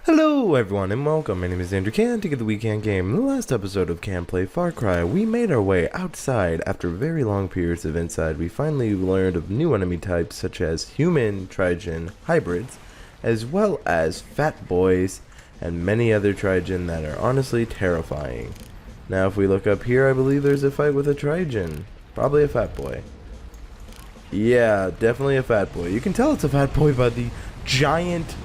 Hello everyone and welcome, my name is Andrew Can to get the WeKanGame. In the last episode of Can Play Far Cry, we made our way outside. After very long periods of inside, we finally learned of new enemy types such as human, Trigen, hybrids, as well as fat boys, and many other Trigen that are honestly terrifying. Now if we look up here, I believe there's a fight with a Trigen. Probably a fat boy. Yeah, definitely a fat boy. You can tell it's a fat boy by the giant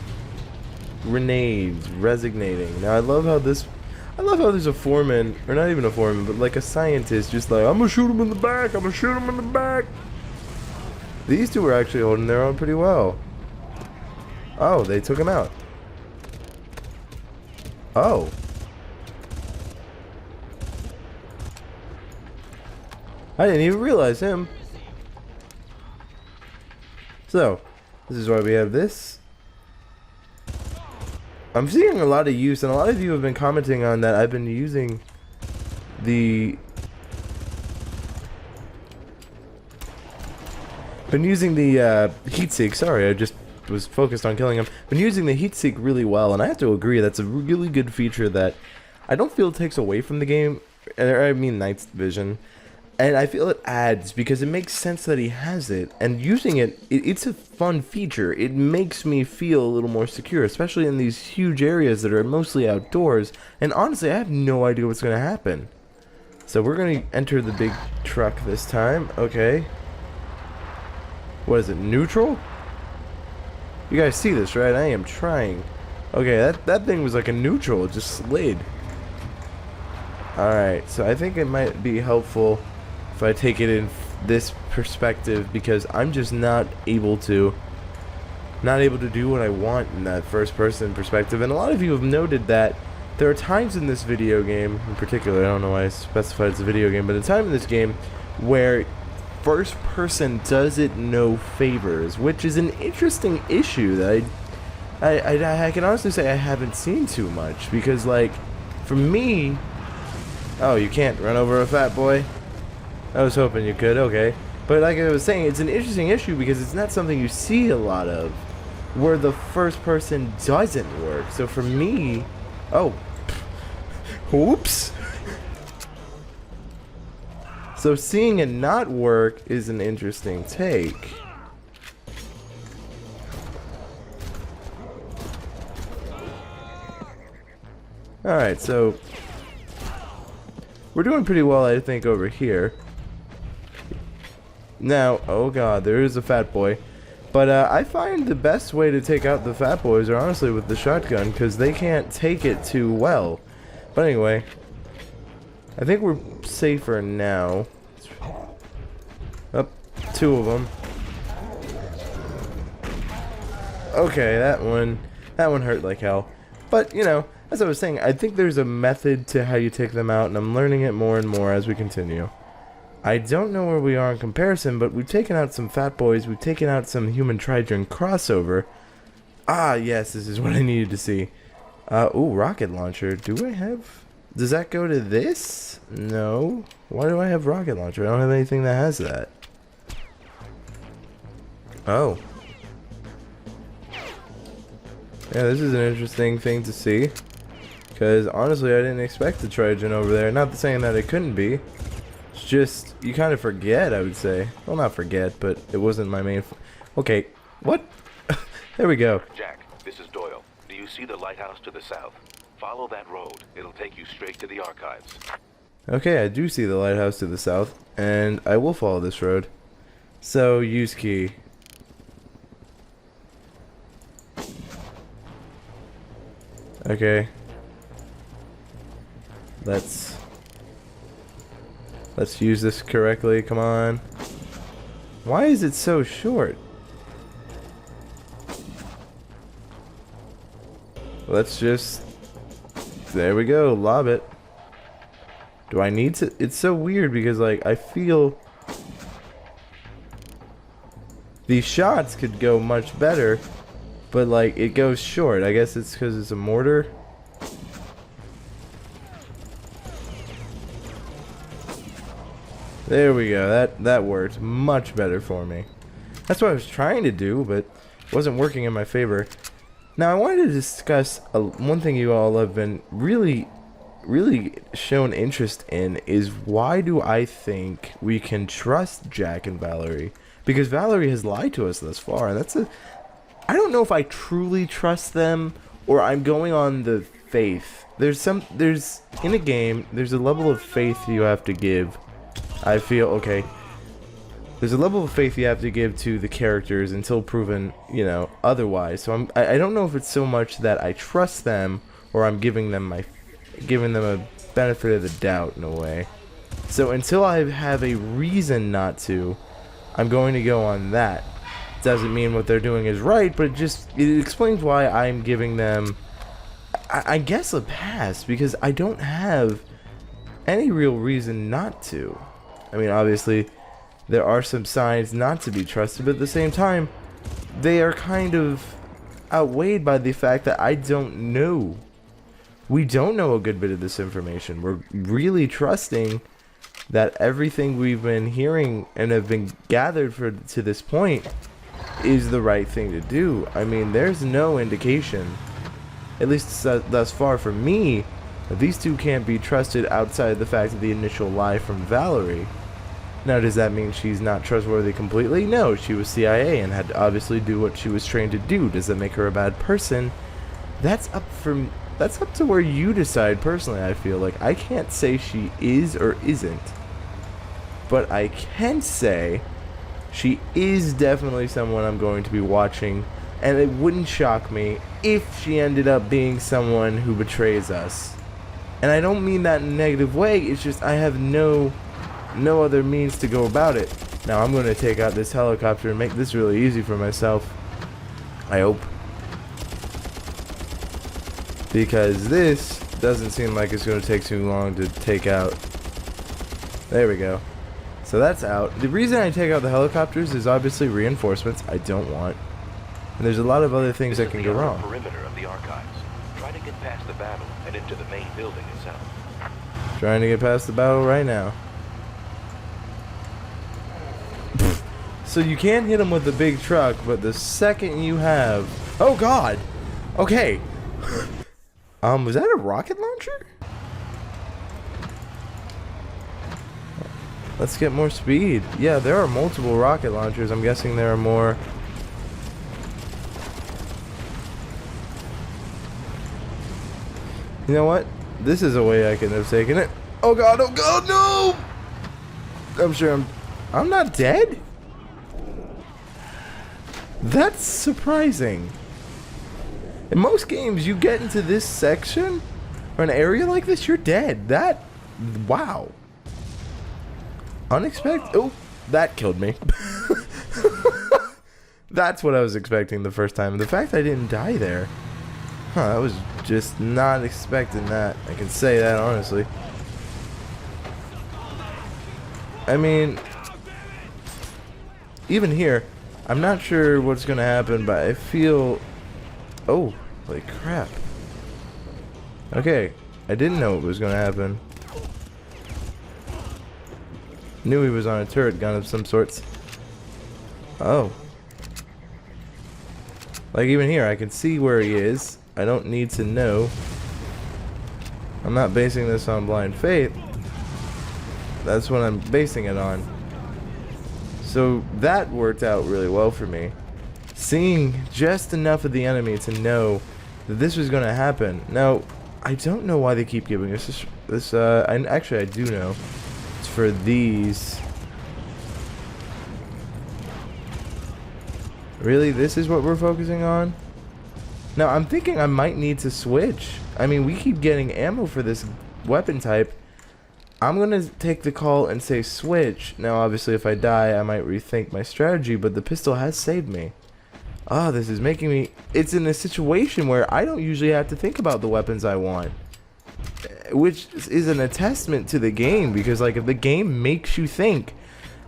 grenades resignating. Now I love how there's a foreman, or not even a foreman, but like a scientist just like, I'm gonna shoot him in the back, I'm gonna shoot him in the back. These two are actually holding their own pretty well. Oh, they took him out. Oh. I didn't even realize him. So, this is why we have this. I'm seeing a lot of use, and a lot of you have been commenting on that. I've been using the heat seek. Sorry, I just was focused on killing him. Been using the heat seek really well, and I have to agree that's a really good feature that I don't feel takes away from the game. I mean Night's Vision. And I feel it adds, because it makes sense that he has it, and using it, it's a fun feature. It makes me feel a little more secure, especially in these huge areas that are mostly outdoors, and honestly, I have no idea what's going to happen. So we're going to enter the big truck this time. Okay. What is it, neutral? You guys see this, right? I am trying. Okay, that thing was like a neutral, it just slid. Alright, so I think it might be helpful if I take it in this perspective, because I'm just not able to do what I want in that first person perspective. And a lot of you have noted that there are times in this video game in particular, I don't know why I specified it's a video game, but a time in this game where first person does it no favors, which is an interesting issue that I can honestly say I haven't seen too much, because like for me, oh, you can't run over a fat boy? I was hoping you could, okay. But like I was saying, it's an interesting issue because it's not something you see a lot of, where the first person doesn't work. So for me, oh, oops. So seeing it not work is an interesting take. Alright, so we're doing pretty well, I think, over here. Now, oh god, there is a fat boy. But I find the best way to take out the fat boys are honestly with the shotgun, because they can't take it too well. But anyway, I think we're safer now. Up, two of them. Okay, that one hurt like hell. But, you know, as I was saying, I think there's a method to how you take them out, and I'm learning it more and more as we continue. I don't know where we are in comparison, but we've taken out some fat boys, we've taken out some human Trigen crossover. Ah, yes, this is what I needed to see. Ooh, rocket launcher. Do I have... Does that go to this? No. Why do I have rocket launcher? I don't have anything that has that. Oh. Yeah, this is an interesting thing to see. Because, honestly, I didn't expect the Trigen over there. Not saying that it couldn't be. It's just, you kind of forget, I would say. Well, not forget, but it wasn't my main... Okay, what? There we go. Jack, this is Doyle. Do you see the lighthouse to the south? Follow that road. It'll take you straight to the archives. Okay, I do see the lighthouse to the south, and I will follow this road. So, use key. Okay. Let's use this correctly, come on. Why is it so short? Let's just... There we go, lob it. Do I need to... It's so weird because, like, I feel... These shots could go much better, but, like, it goes short. I guess it's because it's a mortar. There we go. That worked much better for me. That's what I was trying to do, but it wasn't working in my favor. Now, I wanted to discuss one thing you all have been really shown interest in is why do I think we can trust Jack and Valerie? Because Valerie has lied to us thus far, and I don't know if I truly trust them or I'm going on the faith. There's in a game, there's a level of faith you have to give. I feel, okay. There's a level of faith you have to give to the characters until proven, otherwise. So I don't know if it's so much that I trust them or I'm giving them a benefit of the doubt in a way. So until I have a reason not to, I'm going to go on that. Doesn't mean what they're doing is right, but it explains why I'm giving them, I guess, a pass, because I don't have any real reason not to. I mean, obviously, there are some signs not to be trusted, but at the same time, they are kind of outweighed by the fact that I don't know. We don't know a good bit of this information. We're really trusting that everything we've been hearing and have been gathered to this point is the right thing to do. I mean, there's no indication, at least thus far for me, that these two can't be trusted outside of the fact of the initial lie from Valerie. Now, does that mean she's not trustworthy completely? No, she was CIA and had to obviously do what she was trained to do. Does that make her a bad person? That's up to where you decide personally, I feel like. I can't say she is or isn't. But I can say she is definitely someone I'm going to be watching, and it wouldn't shock me if she ended up being someone who betrays us. And I don't mean that in a negative way, it's just I have no other means to go about it. Now I'm going to take out this helicopter and make this really easy for myself. I hope. Because this doesn't seem like it's going to take too long to take out. There we go. So that's out. The reason I take out the helicopters is obviously reinforcements I don't want. And there's a lot of other things that can go wrong. Perimeter of the archives. Try to get past the battle and into the main building itself. Trying to get past the battle right now. So you can't hit him with the big truck, but the second you have... Oh god! Okay. Was that a rocket launcher? Let's get more speed. Yeah, there are multiple rocket launchers. I'm guessing there are more. You know what? This is a way I could have taken it. Oh god, no! I'm sure I'm not dead? That's surprising. In most games, you get into this section or an area like this, you're dead. Wow. Unexpected. Oh, that killed me. That's what I was expecting the first time. The fact I didn't die there. I was just not expecting that. I can say that honestly. I mean, even here, I'm not sure what's going to happen, but I feel... Oh, holy crap. Okay, I didn't know what was going to happen. Knew he was on a turret gun of some sorts. Oh. Like even here, I can see where he is. I don't need to know. I'm not basing this on blind faith. That's what I'm basing it on. So that worked out really well for me. Seeing just enough of the enemy to know that this was going to happen. Now, I don't know why they keep giving us this. Actually, I do know. It's for these. Really? This is what we're focusing on? Now, I'm thinking I might need to switch. I mean, we keep getting ammo for this weapon type. I'm going to take the call and say switch. Now, obviously, if I die, I might rethink my strategy, but the pistol has saved me. Ah, this is making me... It's in a situation where I don't usually have to think about the weapons I want. Which is an attestament to the game, because, like, if the game makes you think,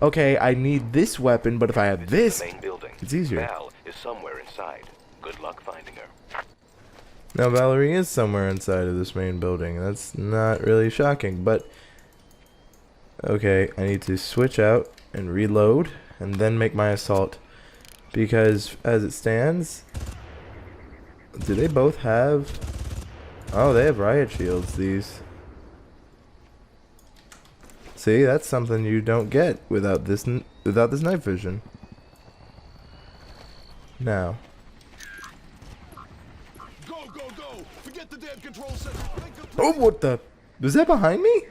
okay, I need this weapon, but if I have this, it's easier. Val is somewhere inside. Good luck finding her. Now, Valerie is somewhere inside of this main building. That's not really shocking, but... Okay, I need to switch out and reload, and then make my assault. Because, as it stands, Do they both have... Oh, they have riot shields, these. See, that's something you don't get without this night vision. Now. Go, go, go! Forget the damn control center. Oh, what the... Was that behind me?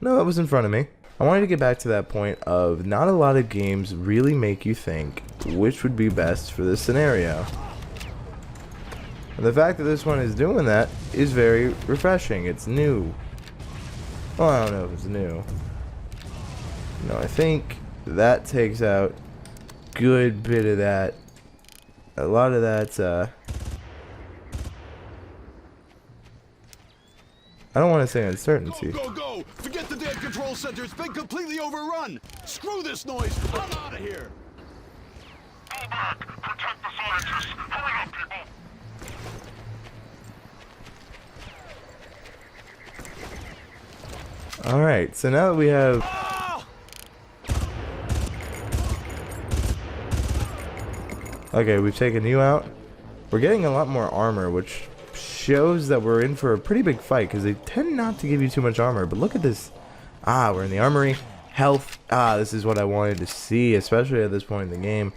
No, that was in front of me. I wanted to get back to that point of not a lot of games really make you think which would be best for this scenario. And the fact that this one is doing that is very refreshing. It's new. Well, I don't know if it's new. No, I think that takes out a good bit of that. A lot of that, I don't want to say uncertainty. Go, go, go! Forget the damn control center. It's been completely overrun. Screw this noise. I'm out of here. Go back. Protect the scientists. Hurry up, people. Alright, so now that we have... Okay, we've taken you out. We're getting a lot more armor, which shows that we're in for a pretty big fight, because they tend not to give you too much armor. But look at this. Ah, we're in the armory. Health. Ah, this is what I wanted to see, especially at this point in the game.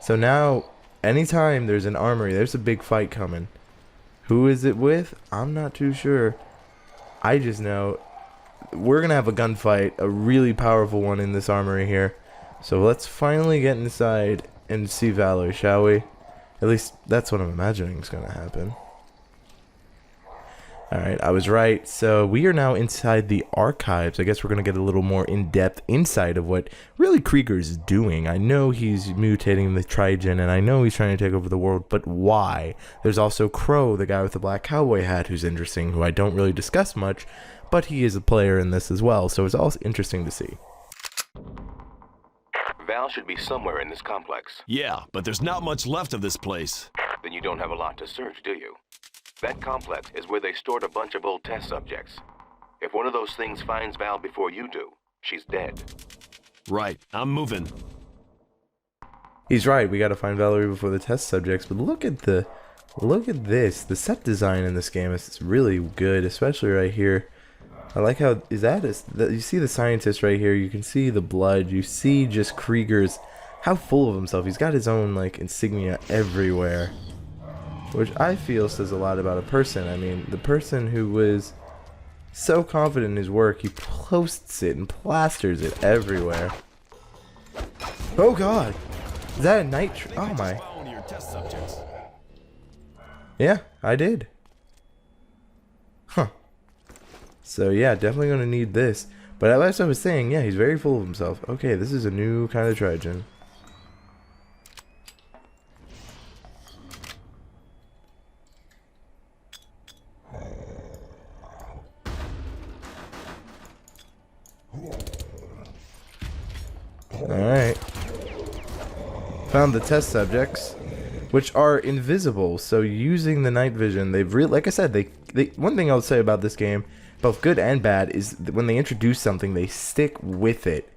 So now, anytime there's an armory, there's a big fight coming. Who is it with? I'm not too sure. I just know we're going to have a gunfight, a really powerful one in this armory here. So let's finally get inside and see Valerie, shall we? At least that's what I'm imagining is going to happen. Alright, I was right. So we are now inside the archives. I guess we're going to get a little more in-depth insight of what really Krieger's doing. I know he's mutating the Trigen, and I know he's trying to take over the world, but why? There's also Crow, the guy with the black cowboy hat, who's interesting, who I don't really discuss much, but he is a player in this as well, so it's all interesting to see. Val should be somewhere in this complex. Yeah, but there's not much left of this place. Then you don't have a lot to search, do you? That complex is where they stored a bunch of old test subjects. If one of those things finds Val before you do, she's dead. Right, I'm moving. He's right, we gotta find Valerie before the test subjects, but look at this. The set design in this game is really good, especially right here. I like how, you see the scientist right here, you can see the blood, you see just Krieger's, how full of himself. He's got his own, like, insignia everywhere. Which I feel says a lot about a person. I mean, the person who was so confident in his work, he posts it and plasters it everywhere. Oh god! Is that a night? Oh my. Yeah, I did. Huh. So yeah, definitely gonna need this. But as I was saying, yeah, he's very full of himself. Okay, this is a new kind of Trigen. Alright. Found the test subjects, which are invisible, so using the night vision, they've like I said, one thing I would say about this game, both good and bad, is that when they introduce something, they stick with it,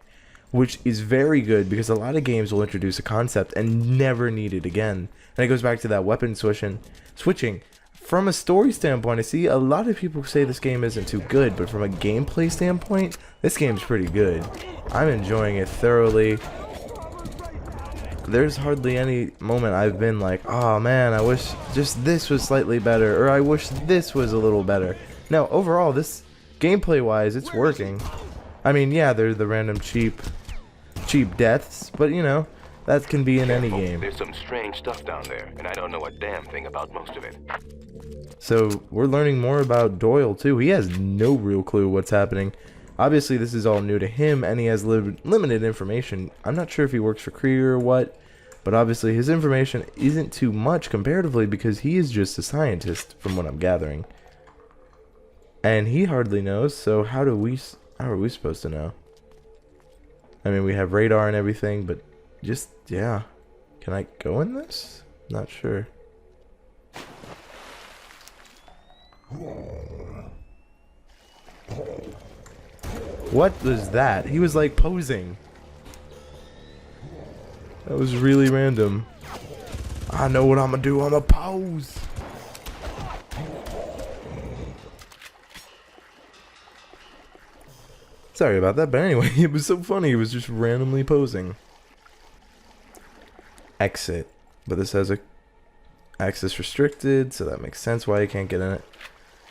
which is very good, because a lot of games will introduce a concept and never need it again. And it goes back to that weapon switching. From a story standpoint, I see a lot of people say this game isn't too good, but from a gameplay standpoint, this game's pretty good. I'm enjoying it thoroughly. There's hardly any moment I've been like, oh man, I wish just this was slightly better, or I wish this was a little better. No, overall, this gameplay-wise, it's working. I mean, yeah, there's the random cheap deaths, but you know, that can be in any game. There's some strange stuff down there, and I don't know a damn thing about most of it. So, we're learning more about Doyle, too. He has no real clue what's happening. Obviously, this is all new to him, and he has limited information. I'm not sure if he works for Krieger or what, but obviously his information isn't too much comparatively because he is just a scientist, from what I'm gathering. And he hardly knows, so how are we supposed to know? I mean, we have radar and everything, but just, yeah. Can I go in this? Not sure. What was that? He was like posing. That was really random. I know what I'm gonna do. I'm gonna pose. Sorry about that, but anyway, it was so funny. It was just randomly posing. Exit. But this has a access restricted, so that makes sense why you can't get in it.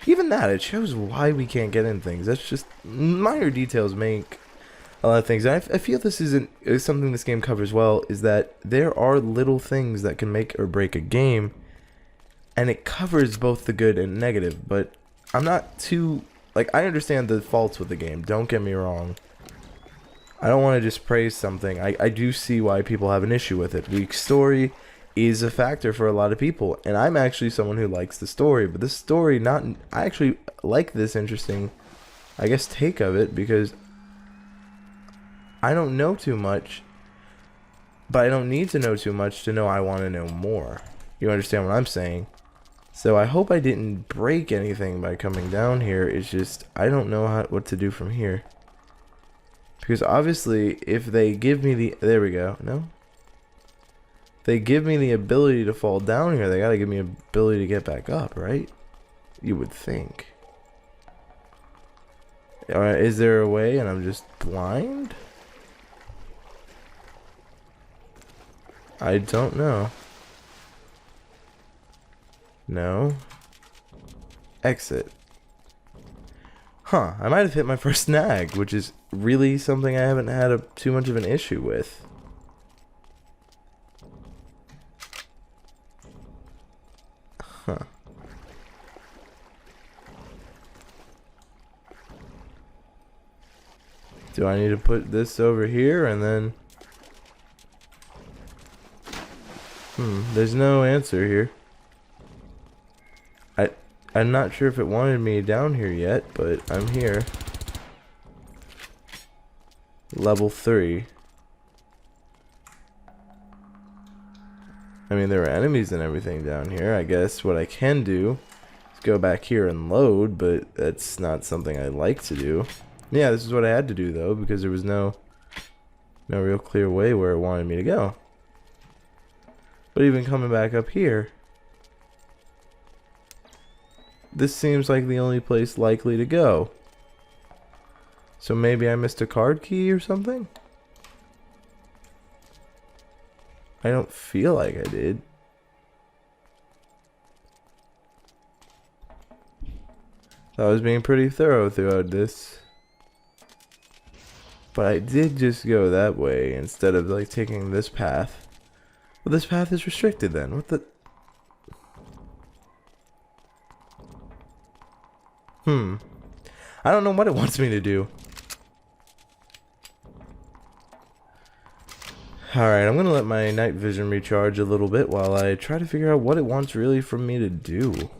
Even that, it shows why we can't get in things. That's just minor details make a lot of things. And I feel this is something this game covers well, is that there are little things that can make or break a game, and it covers both the good and negative. But I'm not too, like, I understand the faults with the game, don't get me wrong. I don't want to just praise something. I do see why people have an issue with it. Weak story is a factor for a lot of people, and I'm actually someone who likes the story, but this story, I actually like this interesting, I guess, take of it, because I don't know too much, but I don't need to know too much to know I want to know more. You understand what I'm saying? So I hope I didn't break anything by coming down here. It's just I don't know what to do from here, because obviously if they give me the, there we go, no, they give me the ability to fall down here, they gotta give me the ability to get back up, right? You would think. Alright, is there a way and I'm just blind? I don't know. No. Exit. Huh, I might have hit my first snag, which is really something I haven't had too much of an issue with. Huh. Do I need to put this over here and then... there's no answer here. I'm not sure if it wanted me down here yet, but I'm here. Level 3. I mean, there are enemies and everything down here. I guess what I can do is go back here and load, but that's not something I like to do. Yeah, this is what I had to do, though, because there was no real clear way where it wanted me to go. But even coming back up here, this seems like the only place likely to go. So maybe I missed a card key or something? I don't feel like I did. I was being pretty thorough throughout this. But I did just go that way instead of like taking this path. Well, this path is restricted then. What the... I don't know what it wants me to do. Alright, I'm gonna let my night vision recharge a little bit while I try to figure out what it wants really from me to do.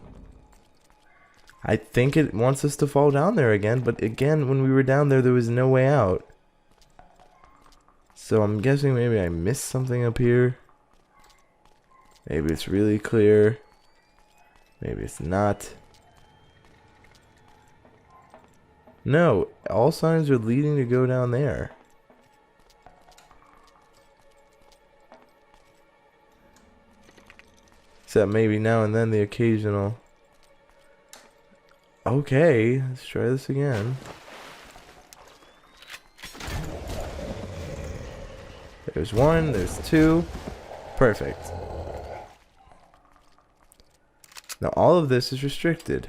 I think it wants us to fall down there again, but again, when we were down there, there was no way out. So I'm guessing maybe I missed something up here. Maybe it's really clear. Maybe it's not. No, all signs are leading to go down there. Except maybe now and then the occasional... Okay, let's try this again. There's one, there's two. Perfect. Now all of this is restricted.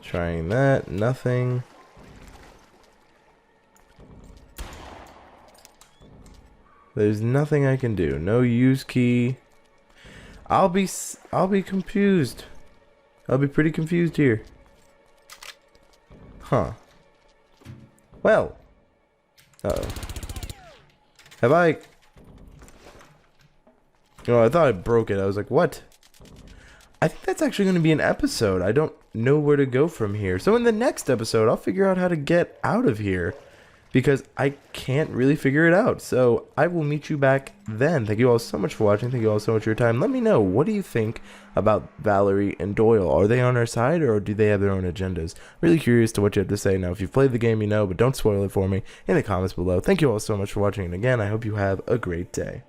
Trying that, nothing. There's nothing I can do. No use key. I'll be confused. I'll be pretty confused here. Huh. Well. Uh-oh. Have I... Oh, I thought I broke it. I was like, what? I think that's actually going to be an episode. I don't know where to go from here. So in the next episode, I'll figure out how to get out of here, because I can't really figure it out. So I will meet you back then. Thank you all so much for watching. Thank you all so much for your time. Let me know, what do you think about Valerie and Doyle? Are they on our side, or do they have their own agendas? Really curious to what you have to say. Now, if you've played the game, you know, but don't spoil it for me in the comments below. Thank you all so much for watching, and again, I hope you have a great day.